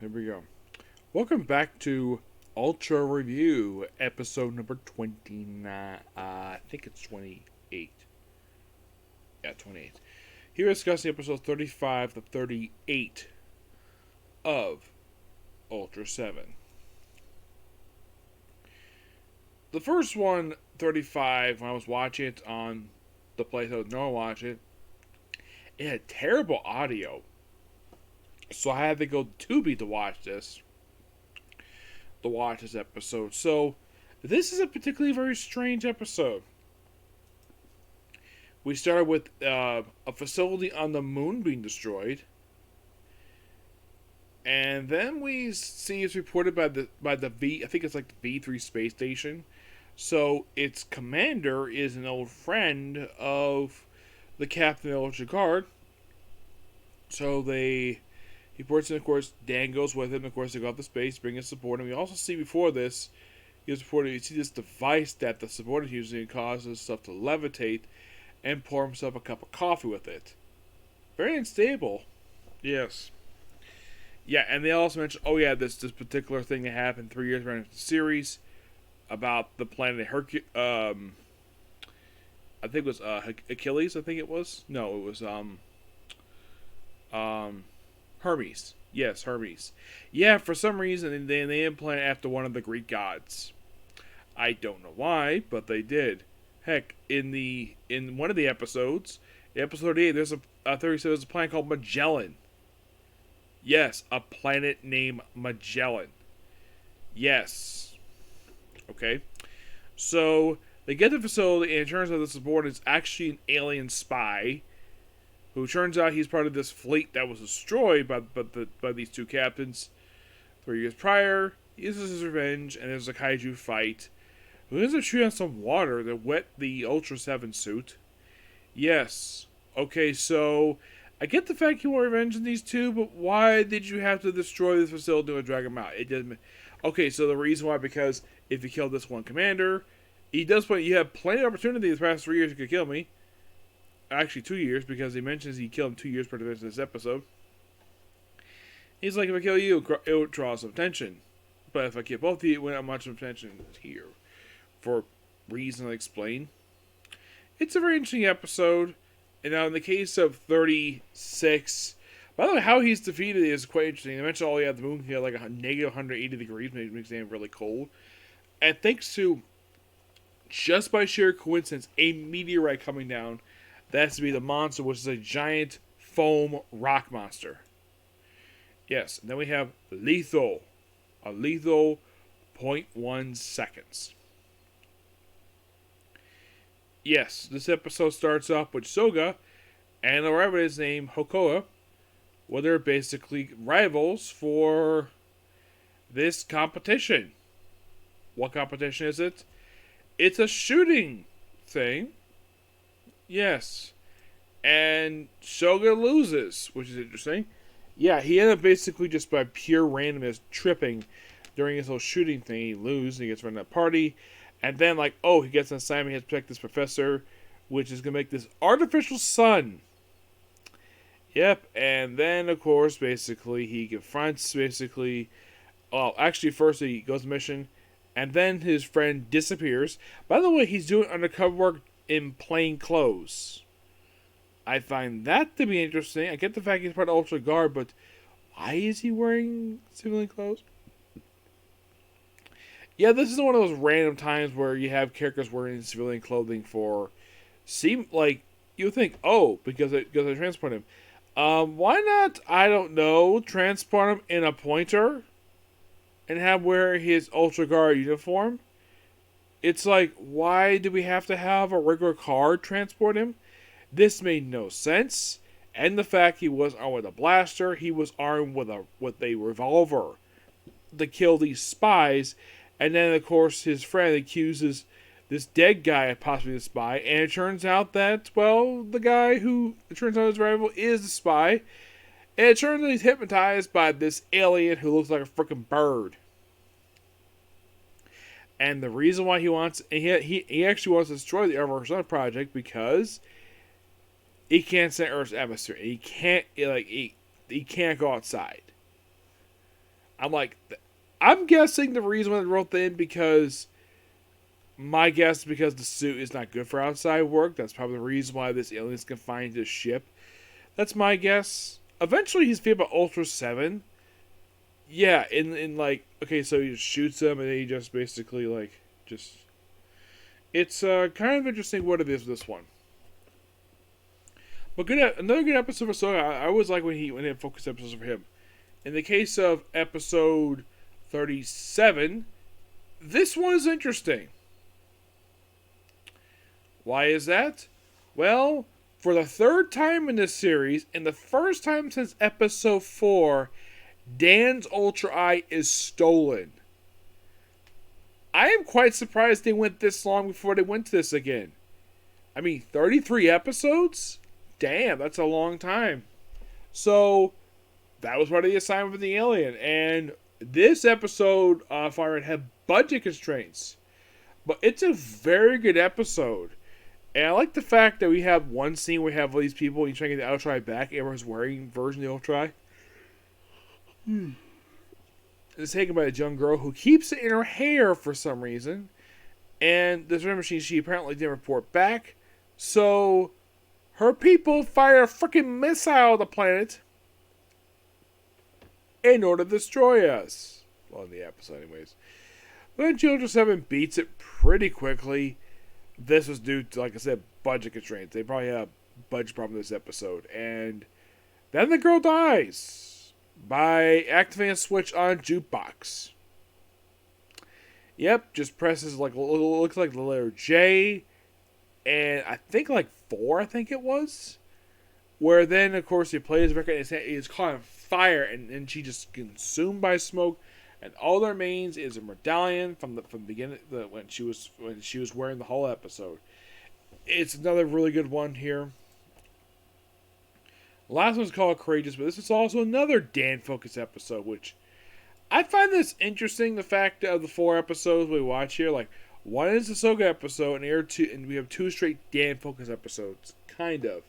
Here we go. Welcome back to Ultra Review, episode number 29. I think it's 28. Yeah, 28. Here we're discussing episodes 35 to 38 of Ultra 7. The first one, 35, when I was watching it on the place I would normally watch it, it had terrible audio. So I had to go to Tubi to watch this episode. So this is a particularly very strange episode. We started with a facility on the moon being destroyed, and then we see it's reported by the V. I think it's like the V3 space station. So its commander is an old friend of the captain of the Ultra Guard. So he reports, and of course, Dan goes with him. Of course, they go off to space, bring his support. And we also see before this, he was reported, you see this device that the support is using causes stuff to levitate and pour himself a cup of coffee with it. Very unstable. Yes. Yeah, and they also mentioned, this particular thing that happened 3 years around the series about the planet Hercules. I think it was Achilles. I think it was. No, it was Hermes. Yes, Hermes. Yeah, for some reason they named the planet after one of the Greek gods. I don't know why, but they did. Heck, in one of the episodes, episode 8, there's there's a planet called Magellan. Yes, a planet named Magellan. Yes. Okay. So they get to the facility, and it turns out the subordinate is actually an alien spy, who turns out he's part of this fleet that was destroyed by these two captains 3 years prior. He uses his revenge, and there's a kaiju fight. Who ends up shooting on some water that wet the Ultra 7 suit. Yes. Okay, so I get the fact you want revenge in these two, but why did you have to destroy this facility and drag him out? It didn't. Okay, so the reason why, because if you kill this one commander, he does point. You have plenty of opportunity the past 3 years you could kill me. Actually, 2 years, because he mentions he killed him 2 years per division this episode. He's like, if I kill you, it will draw some attention. But if I kill both of you, it won't have much attention here. For reasons I explain. It's a very interesting episode. And now in the case of 36, by the way, how he's defeated is quite interesting. They mentioned, the moon can get like a negative 180 degrees, makes it really cold. And thanks to, just by sheer coincidence, a meteorite coming down, that has to be the monster, which is a giant foam rock monster. Yes, and then we have lethal. A lethal 0.1 seconds. Yes, this episode starts off with Soga and a rabbit is named Hokoa, where they're basically rivals for this competition. What competition is it? It's a shooting thing. Yes. And Soga loses, which is interesting. Yeah, he ended up basically just by pure randomness tripping during his whole shooting thing. He loses, and he gets run at a party. And then, he gets an assignment, he has to protect this professor, which is going to make this artificial sun. Yep, and then, of course, basically, he confronts, first he goes on a mission, and then his friend disappears. By the way, he's doing undercover work in plain clothes. I find that to be interesting. I get the fact he's part of Ultra Guard, but why is he wearing civilian clothes? Yeah, this is one of those random times where you have characters wearing civilian clothing you think, because I transport him. Why not, I don't know, transport him in a pointer and have wear his Ultra Guard uniform? It's like, why do we have to have a regular car transport him? This made no sense. And the fact he was armed with a blaster, he was armed with a revolver to kill these spies. And then, of course, his friend accuses this dead guy of possibly the spy. And it turns out that, the guy who it turns out his rival is the spy. And it turns out he's hypnotized by this alien who looks like a freaking bird. And the reason why he actually wants to destroy the Earth Sun Project because he can't stand Earth's atmosphere. He can't go outside. I'm like, I'm guessing the reason why they wrote that in because my guess is because the suit is not good for outside work. That's probably the reason why this alien is confined to this ship. That's my guess. Eventually, he's figured out Ultraseven. Yeah, in like, okay, so he just shoots him and then he just basically like just. It's kind of interesting what it is this one. But another good episode for Soga. I always like when they have focus episodes for him. In the case of episode 37, this one is interesting. Why is that? Well, for the third time in this series, and the first time since episode 4, Dan's Ultra Eye is stolen. I am quite surprised they went this long before they went to this again. I mean, 33 episodes? Damn, that's a long time. So, that was part of the assignment for the alien. And this episode, Fire had budget constraints. But it's a very good episode. And I like the fact that we have one scene where we have all these people and trying to get the Ultra Eye back. Everyone's wearing version of the Ultra Eye. It's taken by a young girl who keeps it in her hair for some reason. And this machine, she apparently didn't report back. So, her people fire a freaking missile at the planet in order to destroy us. Well, in the episode, anyways. But then Ultraseven beats it pretty quickly. This was due to, like I said, budget constraints. They probably had a budget problem this episode. And then the girl dies by activating a switch on a jukebox. Yep, just presses like looks like the letter J, and I think like 4, I think it was. Where then, of course, he plays the record and it's caught on fire, and she just consumed by smoke. And all that remains is a medallion from the beginning when she was wearing the whole episode. It's another really good one here. The last one's called Courageous, but this is also another Dan-focused episode, which I find this interesting, the fact of the 4 episodes we watch here. Like, one is the Soga episode, and we have 2 straight Dan-focused episodes, kind of,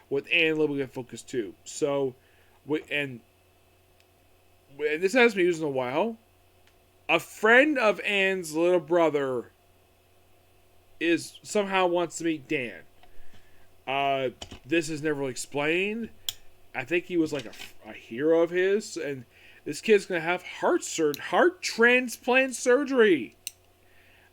with Anne a little bit of focus too. So, and this hasn't been used in a while. A friend of Anne's little brother somehow wants to meet Dan. This is never really explained. I think he was like a hero of his, and this kid's gonna have heart transplant surgery.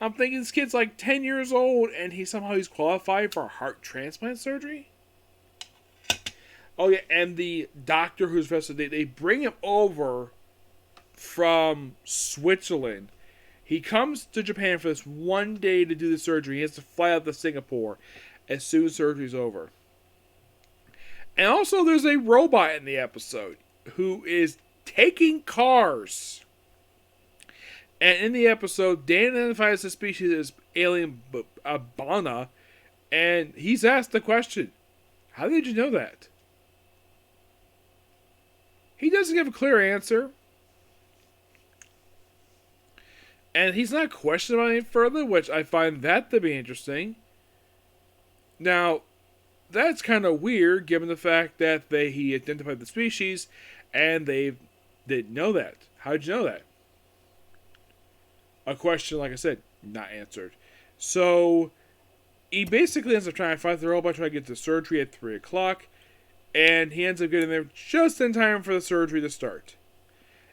I'm thinking this kid's like 10 years old, and he's qualified for heart transplant surgery. Oh yeah, and the doctor who's vested, they bring him over from Switzerland. He comes to Japan for this one day to do the surgery. He has to fly out to Singapore as soon as surgery's over. And also there's a robot in the episode who is taking cars. And in the episode, Dan identifies the species as alien Bana, and he's asked the question, how did you know that? He doesn't give a clear answer. And he's not questioned about anything further, which I find that to be interesting. Now, that's kind of weird, given the fact that he identified the species, and they didn't know that. How'd you know that? A question, like I said, not answered. So, he basically ends up trying to fight the robot, trying to get to surgery at 3 o'clock, and he ends up getting there just in time for the surgery to start.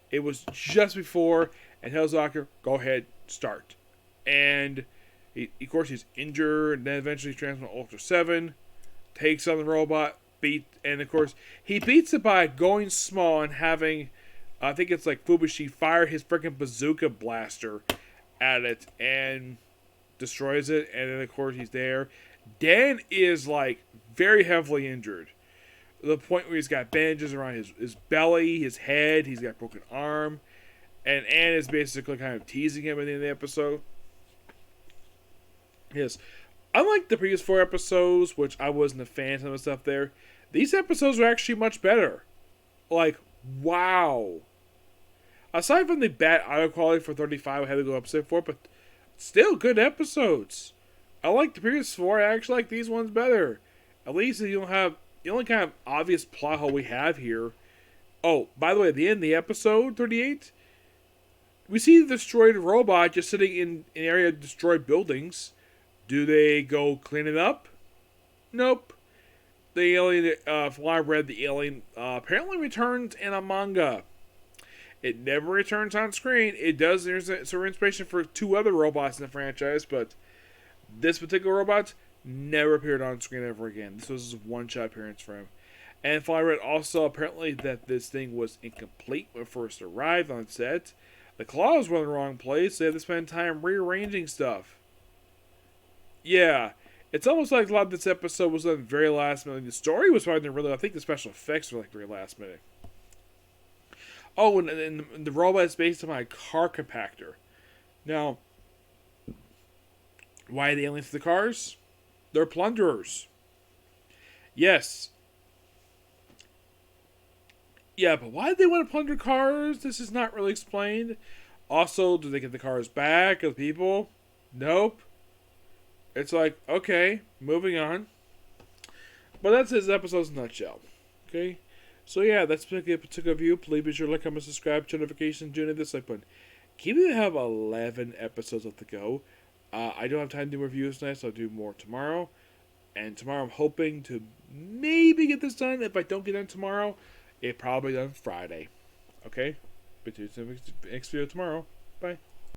It was just before, and tells the doctor, go ahead, start. And, of course, he's injured, and then eventually transforms Ultraseven, takes on the robot, and of course, he beats it by going small and having, I think it's like Fubushi, fire his freaking bazooka blaster at it, and destroys it, and then of course he's there. Dan is like very heavily injured. To the point where he's got bandages around his belly, his head, he's got a broken arm. And Anne is basically kind of teasing him at the end of the episode. Yes. Unlike the previous 4 episodes, which I wasn't a fan of some of the stuff there, these episodes are actually much better. Like, wow. Aside from the bad audio quality for 35, I had to go episode 4, but still good episodes. I like the previous 4, I actually like these ones better. At least you don't have the only kind of obvious plot hole we have here Oh, by the way, at the end of the episode 38, we see the destroyed robot just sitting in an area of destroyed buildings. Do they go clean it up? Nope. The alien, from what I read, the alien apparently returns in a manga. It never returns on screen. It does. There's some inspiration for two other robots in the franchise, but this particular robot never appeared on screen ever again. This was a one-shot appearance for him. And I read also apparently that this thing was incomplete when it first arrived on set. The claws were in the wrong place. They had to spend time rearranging stuff. Yeah, it's almost like a lot of this episode was done very last minute. The story was probably really. I think the special effects were like very last minute. Oh, and the robot is based on a car compactor. Now, why are the aliens to the cars? They're plunderers. Yes. Yeah, but why do they want to plunder cars? This is not really explained. Also, do they get the cars back of the people? Nope. It's like, okay, moving on. But that's his episode's nutshell. Okay? So yeah, that's a particular view. Please be sure to like, comment, subscribe, turn notifications, do this like button. Keep it have 11 episodes left to go. I don't have time to do reviews tonight, so I'll do more tomorrow. And tomorrow I'm hoping to maybe get this done. If I don't get done tomorrow, it probably done Friday. Okay? But see you next video tomorrow. Bye.